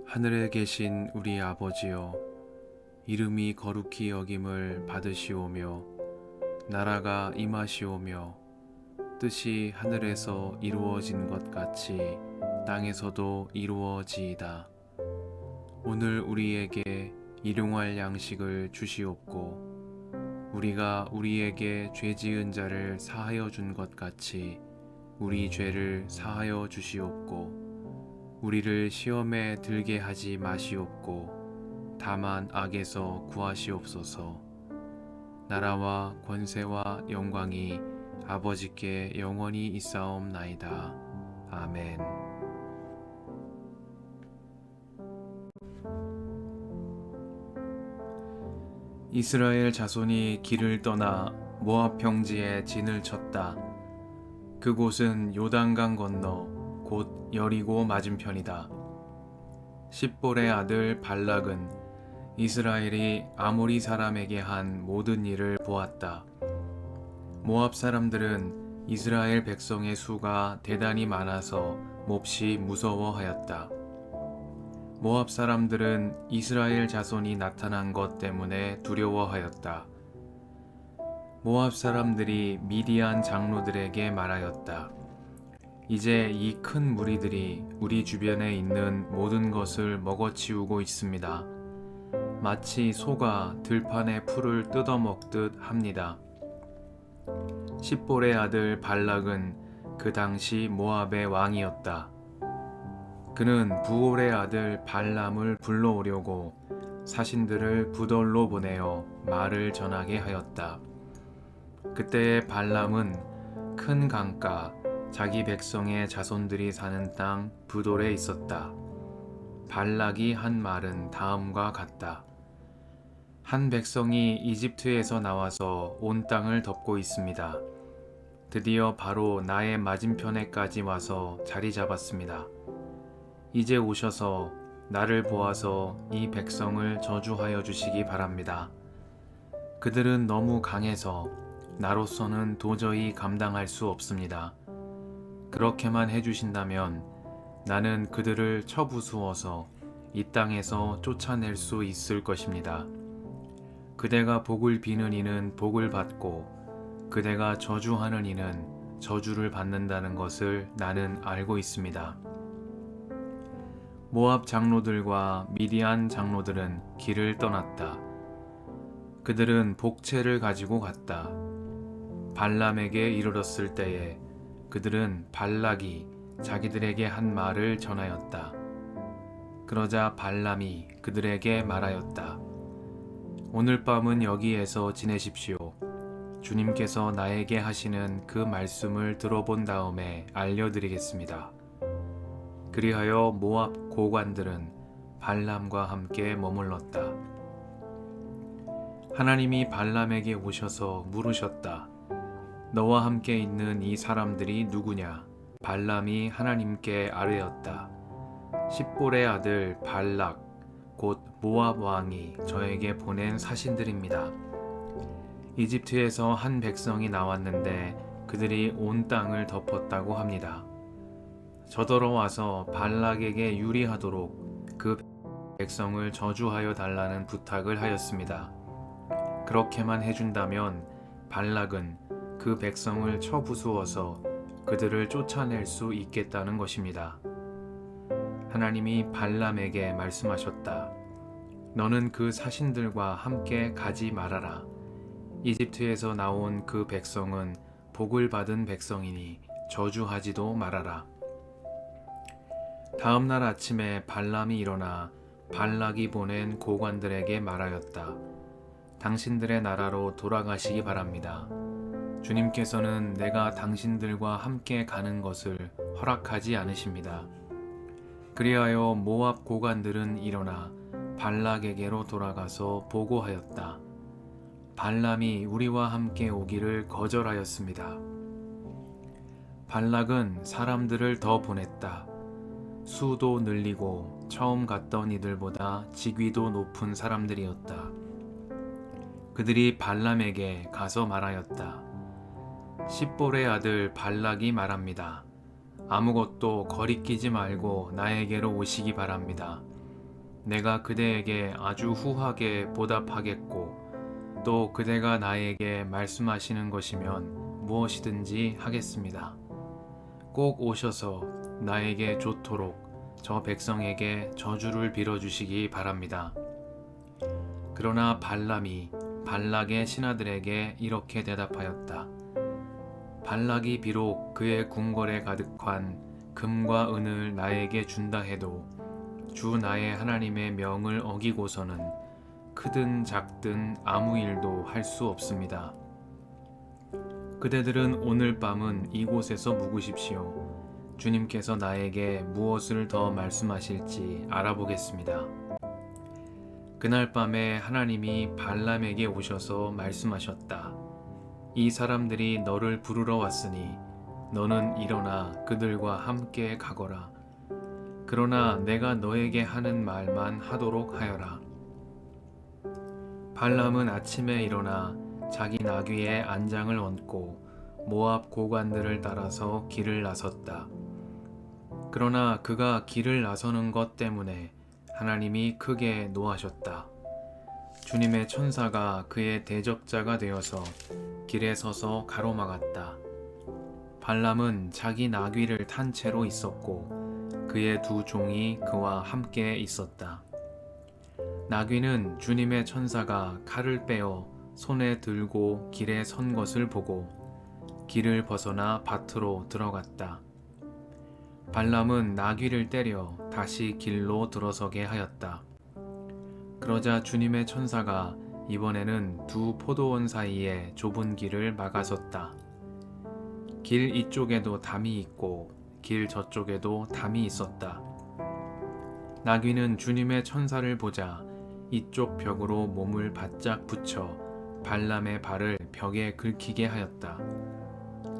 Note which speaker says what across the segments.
Speaker 1: 하늘에 계신 우리 아버지여, 이름이 거룩히 여김을 받으시오며 나라가 임하시오며 뜻이 하늘에서 이루어진 것 같이 땅에서도 이루어지이다. 오늘 우리에게 일용할 양식을 주시옵고 우리가 우리에게 죄 지은 자를 사하여 준 것 같이 우리 죄를 사하여 주시옵고 우리를 시험에 들게 하지 마시옵고 다만 악에서 구하시옵소서. 나라와 권세와 영광이 아버지께 영원히 있사옵나이다. 아멘. 이스라엘 자손이 길을 떠나 모압 평지에 진을 쳤다. 그곳은 요단강 건너 곧 여리고 맞은편이다. 십볼의 아들 발락은 이스라엘이 아모리 사람에게 한 모든 일을 보았다. 모압 사람들은 이스라엘 백성의 수가 대단히 많아서 몹시 무서워하였다. 모압 사람들은 이스라엘 자손이 나타난 것 때문에 두려워하였다. 모압 사람들이 미디안 장로들에게 말하였다. 이제 이 큰 무리들이 우리 주변에 있는 모든 것을 먹어치우고 있습니다. 마치 소가 들판의 풀을 뜯어먹듯 합니다. 십볼의 아들 발락은 그 당시 모압의 왕이었다. 그는 부올의 아들 발람을 불러오려고 사신들을 부돌로 보내어 말을 전하게 하였다. 그때에 발람은 큰 강가 자기 백성의 자손들이 사는 땅 부돌에 있었다. 발락이 한 말은 다음과 같다. 한 백성이 이집트에서 나와서 온 땅을 덮고 있습니다. 드디어 바로 나의 맞은편에까지 와서 자리 잡았습니다. 이제 오셔서 나를 보아서 이 백성을 저주하여 주시기 바랍니다. 그들은 너무 강해서 나로서는 도저히 감당할 수 없습니다. 그렇게만 해주신다면 나는 그들을 쳐부수어서 이 땅에서 쫓아낼 수 있을 것입니다. 그대가 복을 비는 이는 복을 받고 그대가 저주하는 이는 저주를 받는다는 것을 나는 알고 있습니다. 모압 장로들과 미디안 장로들은 길을 떠났다. 그들은 복채를 가지고 갔다. 발람에게 이르렀을 때에 그들은 발락이 자기들에게 한 말을 전하였다. 그러자 발람이 그들에게 말하였다. 오늘 밤은 여기에서 지내십시오. 주님께서 나에게 하시는 그 말씀을 들어본 다음에 알려드리겠습니다. 그리하여 모압 고관들은 발람과 함께 머물렀다. 하나님이 발람에게 오셔서 물으셨다. 너와 함께 있는 이 사람들이 누구냐? 발람이 하나님께 아뢰었다. 십볼의 아들 발락 곧 모압 왕이 저에게 보낸 사신들입니다. 이집트에서 한 백성이 나왔는데 그들이 온 땅을 덮었다고 합니다. 저더러 와서 발락에게 유리하도록 그 백성을 저주하여 달라는 부탁을 하였습니다. 그렇게만 해준다면 발락은 그 백성을 쳐부수어서 그들을 쫓아낼 수 있겠다는 것입니다. 하나님이 발람에게 말씀하셨다. 너는 그 사신들과 함께 가지 말아라. 이집트에서 나온 그 백성은 복을 받은 백성이니 저주하지도 말아라. 다음 날 아침에 발람이 일어나 발락이 보낸 고관들에게 말하였다. 당신들의 나라로 돌아가시기 바랍니다. 주님께서는 내가 당신들과 함께 가는 것을 허락하지 않으십니다. 그리하여 모압 고관들은 일어나 발락에게로 돌아가서 보고하였다. 발람이 우리와 함께 오기를 거절하였습니다. 발락은 사람들을 더 보냈다. 수도 늘리고 처음 갔던 이들보다 직위도 높은 사람들이었다. 그들이 발람에게 가서 말하였다. 십볼의 아들 발락이 말합니다. 아무것도 거리끼지 말고 나에게로 오시기 바랍니다. 내가 그대에게 아주 후하게 보답하겠고 또 그대가 나에게 말씀하시는 것이면 무엇이든지 하겠습니다. 꼭 오셔서 나에게 좋도록 저 백성에게 저주를 빌어주시기 바랍니다. 그러나 발람이 발락의 신하들에게 이렇게 대답하였다. 발락이 비록 그의 궁궐에 가득한 금과 은을 나에게 준다 해도 주 나의 하나님의 명을 어기고서는 크든 작든 아무 일도 할 수 없습니다. 그대들은 오늘 밤은 이곳에서 묵으십시오. 주님께서 나에게 무엇을 더 말씀하실지 알아보겠습니다. 그날 밤에 하나님이 발람에게 오셔서 말씀하셨다. 이 사람들이 너를 부르러 왔으니 너는 일어나 그들과 함께 가거라. 그러나 내가 너에게 하는 말만 하도록 하여라. 발람은 아침에 일어나 자기 나귀의 안장을 얹고 모압 고관들을 따라서 길을 나섰다. 그러나 그가 길을 나서는 것 때문에 하나님이 크게 노하셨다. 주님의 천사가 그의 대적자가 되어서 길에 서서 가로막았다. 발람은 자기 나귀를 탄 채로 있었고 그의 두 종이 그와 함께 있었다. 나귀는 주님의 천사가 칼을 빼어 손에 들고 길에 선 것을 보고 길을 벗어나 밭으로 들어갔다. 발람은 나귀를 때려 다시 길로 들어서게 하였다. 그러자 주님의 천사가 이번에는 두 포도원 사이에 좁은 길을 막아섰다. 길 이쪽에도 담이 있고 길 저쪽에도 담이 있었다. 나귀는 주님의 천사를 보자 이쪽 벽으로 몸을 바짝 붙여 발람의 발을 벽에 긁히게 하였다.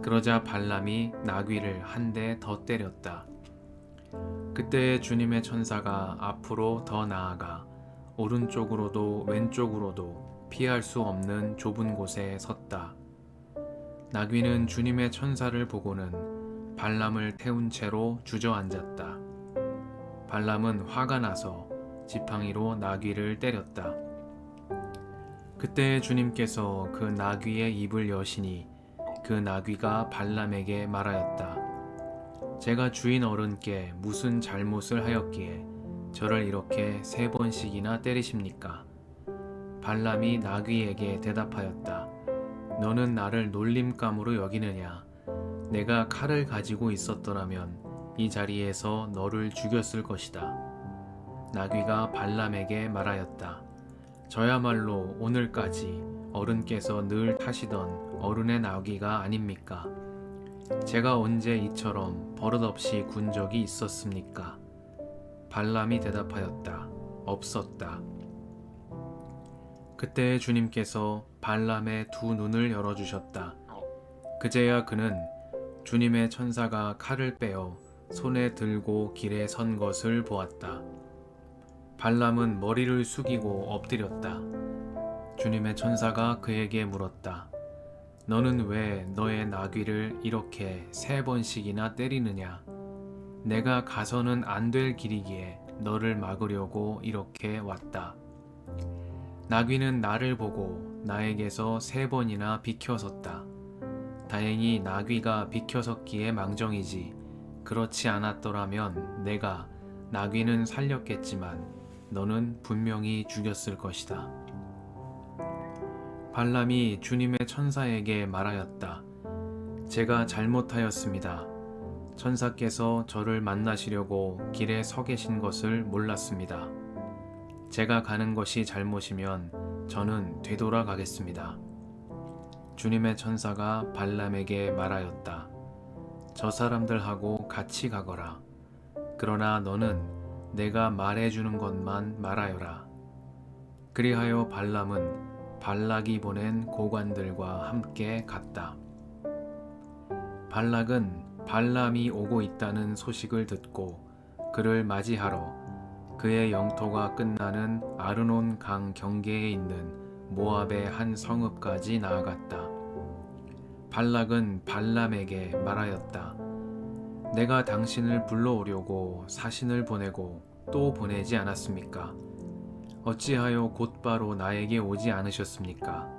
Speaker 1: 그러자 발람이 나귀를 한 대 더 때렸다. 그때 주님의 천사가 앞으로 더 나아가 오른쪽으로도 왼쪽으로도 피할 수 없는 좁은 곳에 섰다. 나귀는 주님의 천사를 보고는 발람을 태운 채로 주저앉았다. 발람은 화가 나서 지팡이로 나귀를 때렸다. 그때 주님께서 그 나귀의 입을 여시니 그 나귀가 발람에게 말하였다. 제가 주인 어른께 무슨 잘못을 하였기에 저를 이렇게 3번씩이나 때리십니까? 발람이 나귀에게 대답하였다. 너는 나를 놀림감으로 여기느냐? 내가 칼을 가지고 있었더라면 이 자리에서 너를 죽였을 것이다. 나귀가 발람에게 말하였다. 저야말로 오늘까지 어른께서 늘 타시던 어른의 나귀가 아닙니까? 제가 언제 이처럼 버릇없이 군 적이 있었습니까? 발람이 대답하였다. 없었다. 그때 주님께서 발람의 두 눈을 열어주셨다. 그제야 그는 주님의 천사가 칼을 빼어 손에 들고 길에 선 것을 보았다. 발람은 머리를 숙이고 엎드렸다. 주님의 천사가 그에게 물었다. 너는 왜 너의 나귀를 이렇게 3번씩이나 때리느냐? 내가 가서는 안 될 길이기에 너를 막으려고 이렇게 왔다. 나귀는 나를 보고 나에게서 3번이나 비켜섰다. 다행히 나귀가 비켜섰기에 망정이지 그렇지 않았더라면 내가 나귀는 살렸겠지만 너는 분명히 죽였을 것이다. 발람이 주님의 천사에게 말하였다. 제가 잘못하였습니다. 천사께서 저를 만나시려고 길에 서 계신 것을 몰랐습니다. 제가 가는 것이 잘못이면 저는 되돌아가겠습니다. 주님의 천사가 발람에게 말하였다. 저 사람들하고 같이 가거라. 그러나 너는 내가 말해주는 것만 말하여라. 그리하여 발람은 발락이 보낸 고관들과 함께 갔다. 발락은 발람이 오고 있다는 소식을 듣고 그를 맞이하러 그의 영토가 끝나는 아르논 강 경계에 있는 모압의 한 성읍까지 나아갔다. 발락은 발람에게 말하였다. 내가 당신을 불러오려고 사신을 보내고 또 보내지 않았습니까? 어찌하여 곧바로 나에게 오지 않으셨습니까?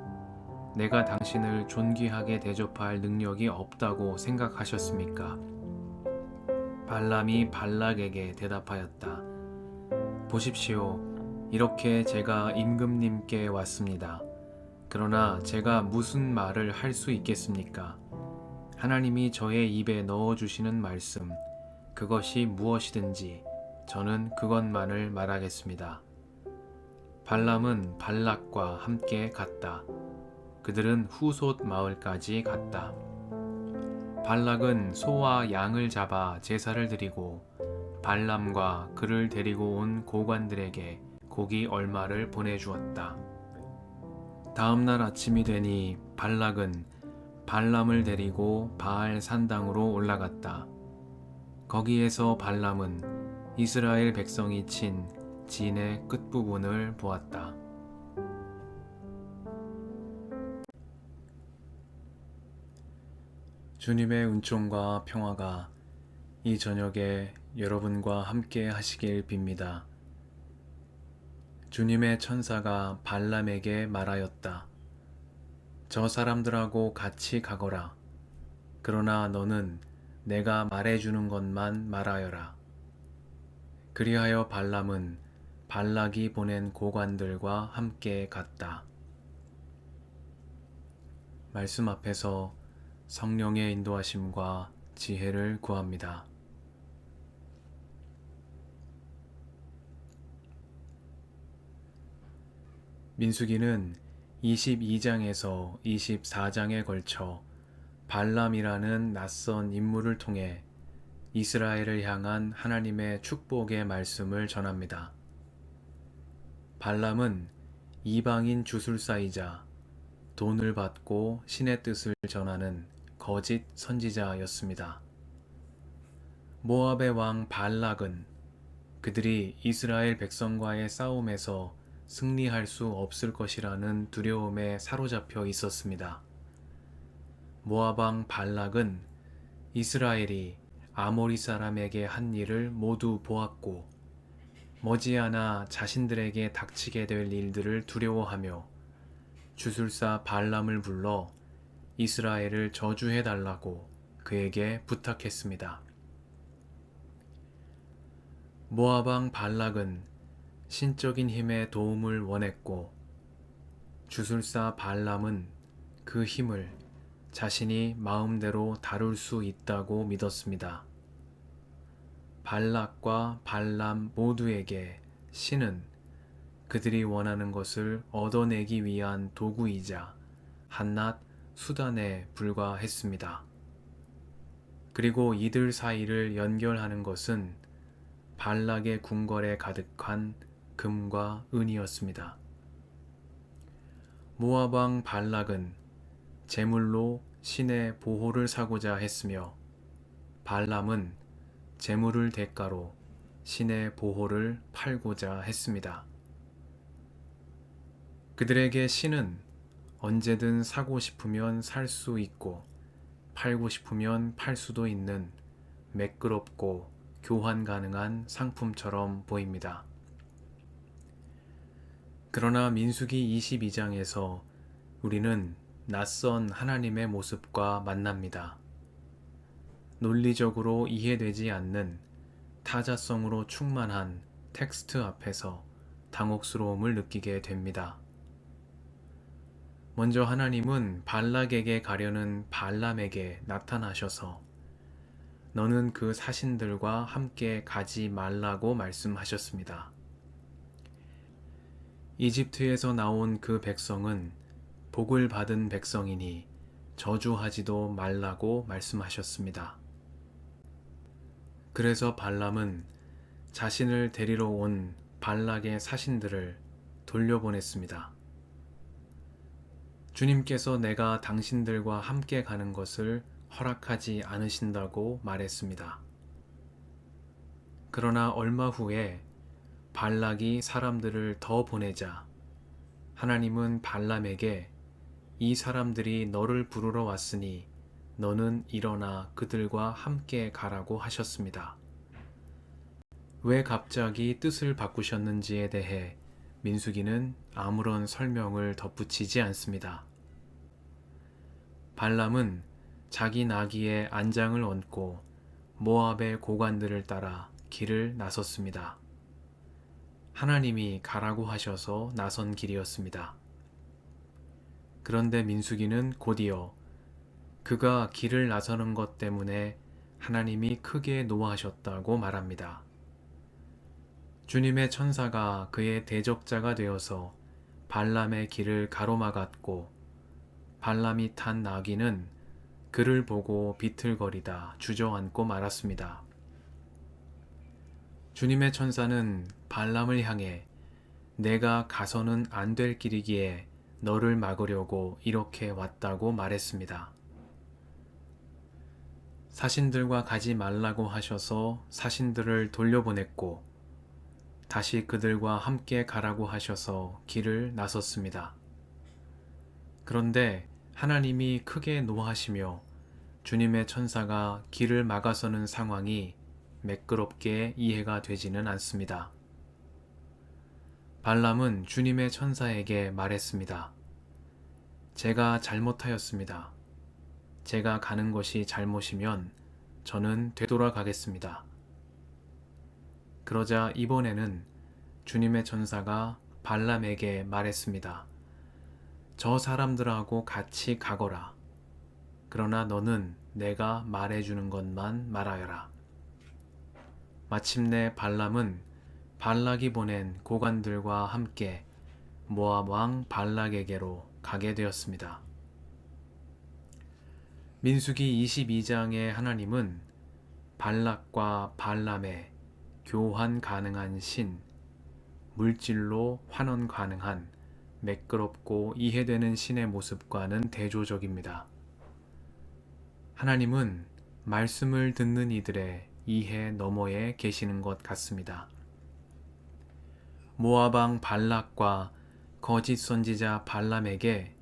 Speaker 1: 내가 당신을 존귀하게 대접할 능력이 없다고 생각하셨습니까? 발람이 발락에게 대답하였다. 보십시오. 이렇게 제가 임금님께 왔습니다. 그러나 제가 무슨 말을 할 수 있겠습니까? 하나님이 저의 입에 넣어주시는 말씀, 그것이 무엇이든지 저는 그것만을 말하겠습니다. 발람은 발락과 함께 갔다. 그들은 후솥 마을까지 갔다. 발락은 소와 양을 잡아 제사를 드리고 발람과 그를 데리고 온 고관들에게 고기 얼마를 보내주었다. 다음 날 아침이 되니 발락은 발람을 데리고 바알 산당으로 올라갔다. 거기에서 발람은 이스라엘 백성이 친 진의 끝부분을 보았다. 주님의 은총과 평화가 이 저녁에 여러분과 함께 하시길 빕니다. 주님의 천사가 발람에게 말하였다. 저 사람들하고 같이 가거라. 그러나 너는 내가 말해주는 것만 말하여라. 그리하여 발람은 발락이 보낸 고관들과 함께 갔다. 말씀 앞에서 성령의 인도하심과 지혜를 구합니다. 민수기는 22장에서 24장에 걸쳐 발람이라는 낯선 인물을 통해 이스라엘을 향한 하나님의 축복의 말씀을 전합니다. 발람은 이방인 주술사이자 돈을 받고 신의 뜻을 전하는 거짓 선지자였습니다. 모압의 왕 발락은 그들이 이스라엘 백성과의 싸움에서 승리할 수 없을 것이라는 두려움에 사로잡혀 있었습니다. 모압 왕 발락은 이스라엘이 아모리 사람에게 한 일을 모두 보았고 머지않아 자신들에게 닥치게 될 일들을 두려워하며 주술사 발람을 불러 이스라엘을 저주해달라고 그에게 부탁했습니다. 모압 왕 발락은 신적인 힘의 도움을 원했고 주술사 발람은 그 힘을 자신이 마음대로 다룰 수 있다고 믿었습니다. 발락과 발람 모두에게 신은 그들이 원하는 것을 얻어내기 위한 도구이자 한낱 수단에 불과했습니다. 그리고 이들 사이를 연결하는 것은 발락의 궁궐에 가득한 금과 은이었습니다. 모압 왕 발락은 제물로 신의 보호를 사고자 했으며 발람은 제물을 대가로 신의 보호를 팔고자 했습니다. 그들에게 신은 언제든 사고 싶으면 살 수 있고 팔고 싶으면 팔 수도 있는 매끄럽고 교환 가능한 상품처럼 보입니다. 그러나 민수기 22장에서 우리는 낯선 하나님의 모습과 만납니다. 논리적으로 이해되지 않는 타자성으로 충만한 텍스트 앞에서 당혹스러움을 느끼게 됩니다. 먼저 하나님은 발락에게 가려는 발람에게 나타나셔서 너는 그 사신들과 함께 가지 말라고 말씀하셨습니다. 이집트에서 나온 그 백성은 복을 받은 백성이니 저주하지도 말라고 말씀하셨습니다. 그래서 발람은 자신을 데리러 온 발락의 사신들을 돌려보냈습니다. 주님께서 내가 당신들과 함께 가는 것을 허락하지 않으신다고 말했습니다. 그러나 얼마 후에 발락이 사람들을 더 보내자 하나님은 발람에게 이 사람들이 너를 부르러 왔으니 너는 일어나 그들과 함께 가라고 하셨습니다. 왜 갑자기 뜻을 바꾸셨는지에 대해 민수기는 아무런 설명을 덧붙이지 않습니다. 발람은 자기 나귀의 안장을 얹고 모압의 고관들을 따라 길을 나섰습니다. 하나님이 가라고 하셔서 나선 길이었습니다. 그런데 민수기는 곧이어 그가 길을 나서는 것 때문에 하나님이 크게 노하셨다고 말합니다. 주님의 천사가 그의 대적자가 되어서 발람의 길을 가로막았고 발람이 탄 나귀는 그를 보고 비틀거리다 주저앉고 말았습니다. 주님의 천사는 발람을 향해 내가 가서는 안 될 길이기에 너를 막으려고 이렇게 왔다고 말했습니다. 사신들과 가지 말라고 하셔서 사신들을 돌려보냈고 다시 그들과 함께 가라고 하셔서 길을 나섰습니다. 그런데 하나님이 크게 노하시며 주님의 천사가 길을 막아서는 상황이 매끄럽게 이해가 되지는 않습니다. 발람은 주님의 천사에게 말했습니다. 제가 잘못하였습니다. 제가 가는 것이 잘못이면 저는 되돌아가겠습니다. 그러자 이번에는 주님의 천사가 발람에게 말했습니다. 저 사람들하고 같이 가거라. 그러나 너는 내가 말해주는 것만 말하여라. 마침내 발람은 발락이 보낸 고관들과 함께 모압 왕 발락에게로 가게 되었습니다. 민수기 22장의 하나님은 발락과 발람의 교환 가능한 신, 물질로 환원 가능한 매끄럽고 이해되는 신의 모습과는 대조적입니다. 하나님은 말씀을 듣는 이들의 이해 너머에 계시는 것 같습니다. 모압 왕 발락과 거짓 선지자 발람에게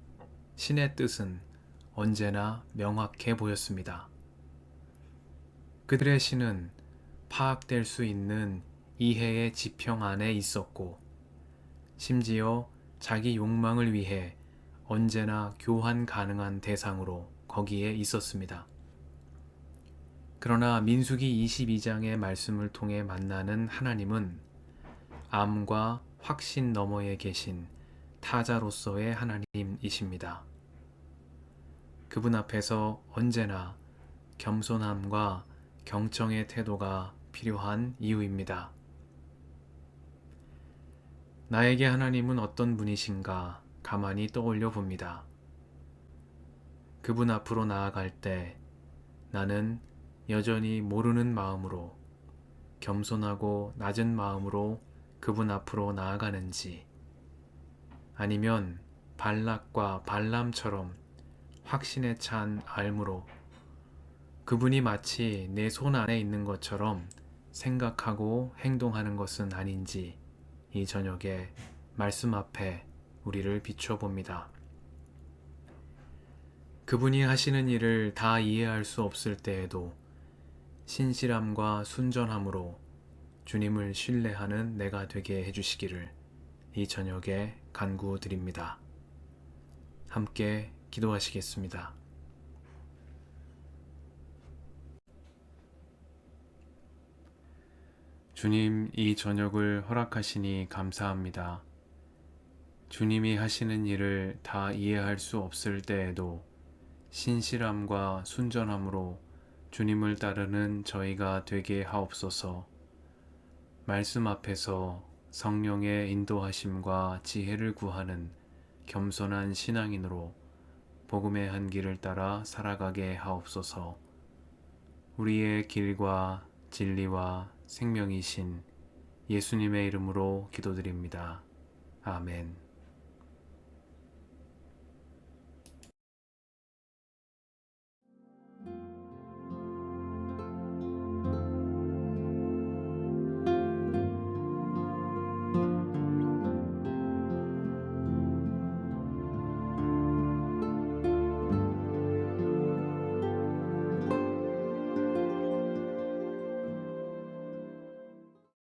Speaker 1: 신의 뜻은 언제나 명확해 보였습니다. 그들의 신은 파악될 수 있는 이해의 지평 안에 있었고 심지어 자기 욕망을 위해 언제나 교환 가능한 대상으로 거기에 있었습니다. 그러나 민수기 22장의 말씀을 통해 만나는 하나님은 암과 확신 너머에 계신 타자로서의 하나님이십니다. 그분 앞에서 언제나 겸손함과 경청의 태도가 필요한 이유입니다. 나에게 하나님은 어떤 분이신가 가만히 떠올려 봅니다. 그분 앞으로 나아갈 때 나는 여전히 모르는 마음으로 겸손하고 낮은 마음으로 그분 앞으로 나아가는지 아니면 발락과 발람처럼 확신에 찬 알므로 그분이 마치 내 손 안에 있는 것처럼 생각하고 행동하는 것은 아닌지 이 저녁에 말씀 앞에 우리를 비춰봅니다. 그분이 하시는 일을 다 이해할 수 없을 때에도 신실함과 순전함으로 주님을 신뢰하는 내가 되게 해주시기를 이 저녁에 간구드립니다. 함께 기도하시겠습니다. 주님, 이 저녁을 허락하시니 감사합니다. 주님이 하시는 일을 다 이해할 수 없을 때에도 신실함과 순전함으로 주님을 따르는 저희가 되게 하옵소서. 말씀 앞에서 성령의 인도하심과 지혜를 구하는 겸손한 신앙인으로 복음의 한 길을 따라 살아가게 하옵소서. 우리의 길과 진리와 생명이신 예수님의 이름으로 기도드립니다. 아멘.